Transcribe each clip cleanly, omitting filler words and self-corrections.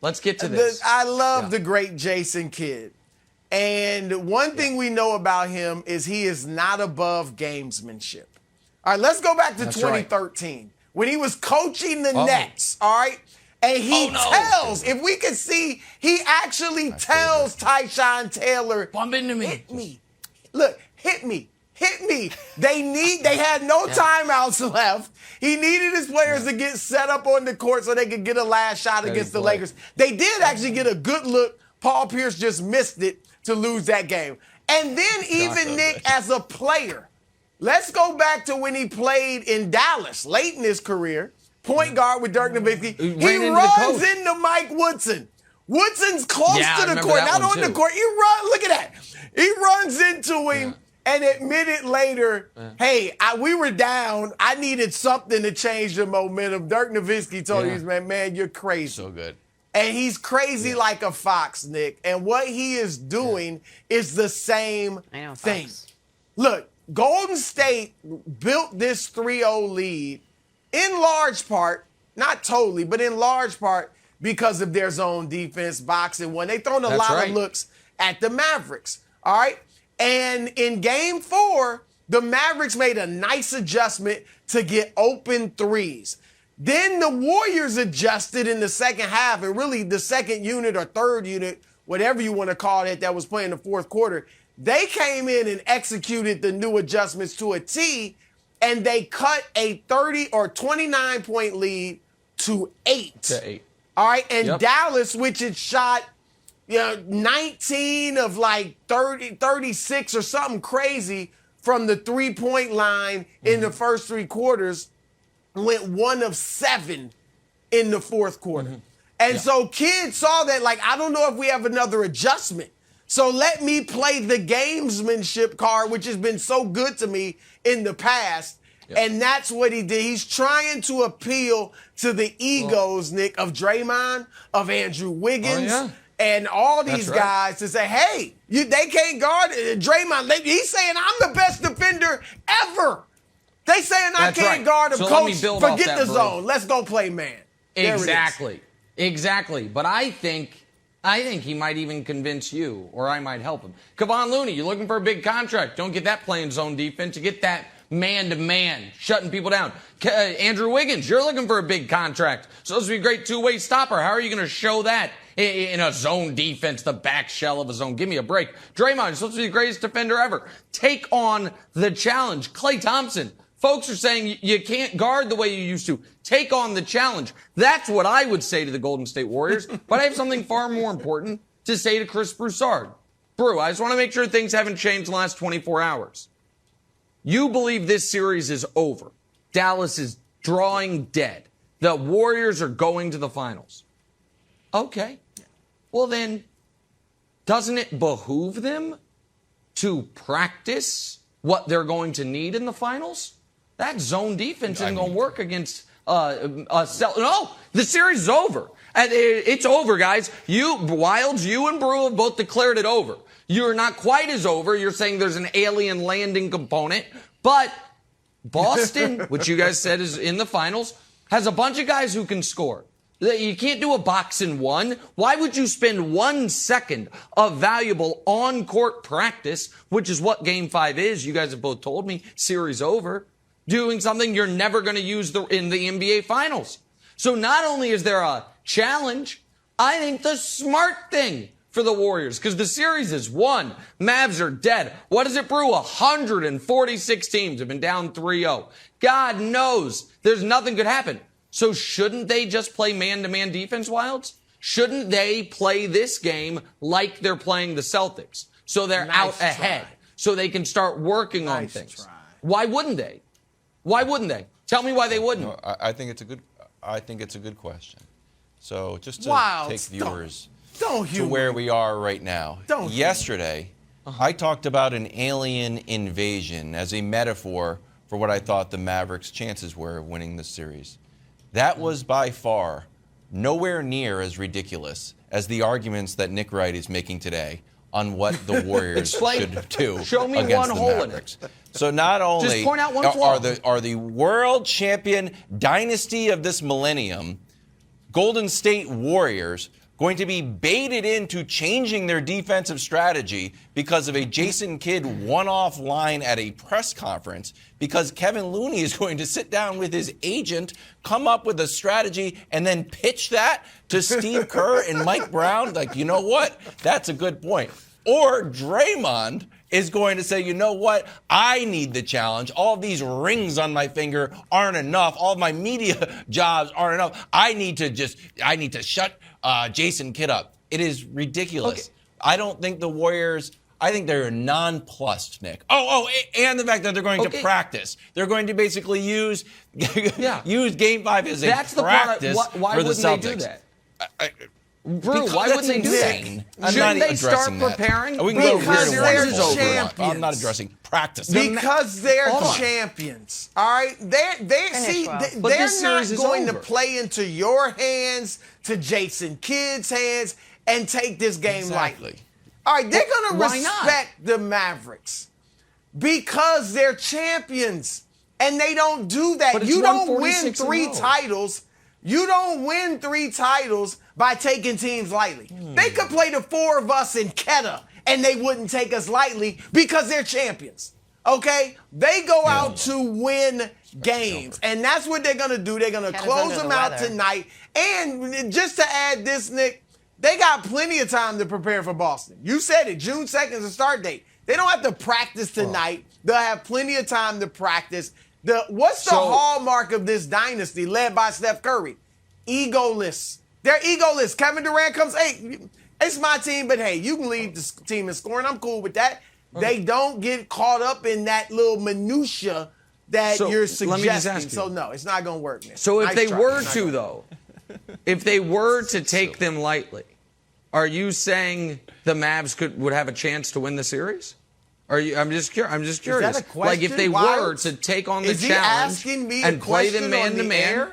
Let's get to this. I love the great Jason Kidd. And one thing we know about him is he is not above gamesmanship. All right, let's go back to 2013 when he was coaching the Nets, all right? And he tells, if we can see, he actually tells Tyshawn Taylor, bump into me. Hit me. Look, hit me. Hit me. They had no timeouts left. He needed his players to get set up on the court so they could get a last shot against the Lakers. They did actually get a good look. Paul Pierce just missed it to lose that game. And then even Nick, as a player, let's go back to when he played in Dallas late in his career, point guard with Dirk Nowitzki. He runs into Mike Woodson. Woodson's close to the court, not on the court. Look at that. He runs into him. And admitted later, hey, we were down. I needed something to change the momentum. Dirk Nowitzki told him, man, you're crazy. So good. And he's crazy like a fox, Nick. And what he is doing is the same thing. Look, Golden State built this 3-0 lead in large part, not totally, but in large part because of their zone defense, boxing one. They thrown a lot of looks at the Mavericks, all right? And in game 4, the Mavericks made a nice adjustment to get open threes. Then the Warriors adjusted in the second half, and really the second unit or third unit, whatever you want to call it, that was playing the fourth quarter, they came in and executed the new adjustments to a T, and they cut a 30 or 29-point lead to 8. All right, and Dallas, which had shot 19 of like 30, 36 or something crazy from the three-point line in the first 3 quarters, went 1 of 7 in the fourth quarter. And so kids saw that, like, I don't know if we have another adjustment. So let me play the gamesmanship card, which has been so good to me in the past. And that's what he did. He's trying to appeal to the egos, Nick, of Draymond, of Andrew Wiggins, and all these guys to say, hey, they can't guard Draymond. He's saying, I'm the best defender ever. They saying I can't guard him, coach. Forget the zone. Let's go play man. Exactly. But I think he might even convince you, or I might help him. Kevon Looney, you're looking for a big contract. Don't get that playing zone defense. You get that man-to-man, shutting people down. Andrew Wiggins, you're looking for a big contract. Supposed to be a great two-way stopper. How are you going to show that in a zone defense, the back shell of a zone? Give me a break. Draymond, you're supposed to be the greatest defender ever. Take on the challenge. Klay Thompson, folks are saying you can't guard the way you used to. Take on the challenge. That's what I would say to the Golden State Warriors. But I have something far more important to say to Chris Broussard. Brew, I just want to make sure things haven't changed in the last 24 hours. You believe this series is over. Dallas is drawing dead. The Warriors are going to the finals. Okay. Well, then, doesn't it behoove them to practice what they're going to need in the finals? That zone defense isn't going to work against no, the series is over. It's over, guys. Wilds, you and Brew have both declared it over. You're not quite as over. You're saying there's an alien landing component. But Boston, which you guys said is in the finals, has a bunch of guys who can score. You can't do a box and one. Why would you spend 1 second of valuable on-court practice, which is what Game 5 is? You guys have both told me. Series over. Doing something you're never going to use in the NBA Finals. So not only is there a challenge, I think the smart thing for the Warriors, because the series is won. Mavs are dead. What does it brew? 146 teams have been down 3-0. God knows there's nothing could happen. So shouldn't they just play man-to-man defense, Wilds? Shouldn't they play this game like they're playing the Celtics? So they're out ahead. So they can start working on things. Why wouldn't they? Why wouldn't they? Tell me why they wouldn't. No, I think it's a good question. So just to take viewers to where we are right now. Yesterday, I talked about an alien invasion as a metaphor for what I thought the Mavericks' chances were of winning the series. That was by far nowhere near as ridiculous as the arguments that Nick Wright is making today on what the Warriors should do against the Mavericks. So not only just point out one flaw. are the world champion dynasty of this millennium Golden State Warriors going to be baited into changing their defensive strategy because of a Jason Kidd one-off line at a press conference, because Kevin Looney is going to sit down with his agent, come up with a strategy, and then pitch that to Steve Kerr and Mike Brown? Like, you know what? That's a good point. Or Draymond is going to say, you know what? I need the challenge. All of these rings on my finger aren't enough. All of my media jobs aren't enough. I need to shut Jason Kidd up. It is ridiculous. Okay. I don't think the Warriors, I think they're nonplussed, Nick. And the fact that they're going to practice. They're going to basically use Game 5 as a practice why for the wouldn't Celtics. They do that? Drew, why wouldn't they do that? Shouldn't they start preparing? We can go because they're champions. I'm not addressing practice. Because they're champions. All right? They're not going to play into your hands, to Jason Kidd's hands, and take this game lightly. All right, they're going to respect the Mavericks because they're champions, and they don't do that. You don't win 3 titles. You don't win 3 titles by taking teams lightly. They could play the 4 of us in Kedah, and they wouldn't take us lightly because they're champions. Okay? They go out to win games, and that's what they're going to do. They're going to close them out tonight. And just to add this, Nick, they got plenty of time to prepare for Boston. You said it. June 2nd is the start date. They don't have to practice tonight. They'll have plenty of time to practice. What's the hallmark of this dynasty led by Steph Curry? Egoless. They're egoless. Kevin Durant comes, hey, it's my team, but hey, you can lead the team in scoring. I'm cool with that. They don't get caught up in that little minutia that you're suggesting. So no, it's not going to work, man. So if they were to, though, if they were to take them lightly, are you saying the Mavs would have a chance to win the series? I'm just curious. Is that a question? Like if they were to take on the challenge and play them man to man.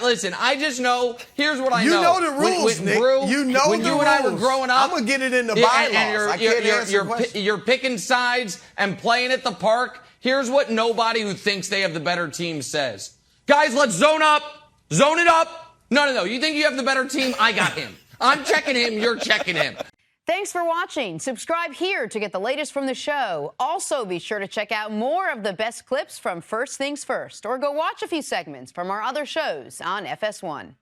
Listen, I just know. Here's what I know. You know the rules, Nick. You know when the you rules. and I were growing up, I'm gonna get it in the bylaws. You're picking sides and playing at the park. Here's what nobody who thinks they have the better team says: guys, let's zone up, zone it up. No. You think you have the better team? I got him. I'm checking him. You're checking him. Thanks for watching. Subscribe here to get the latest from the show. Also, be sure to check out more of the best clips from First Things First, or go watch a few segments from our other shows on FS1.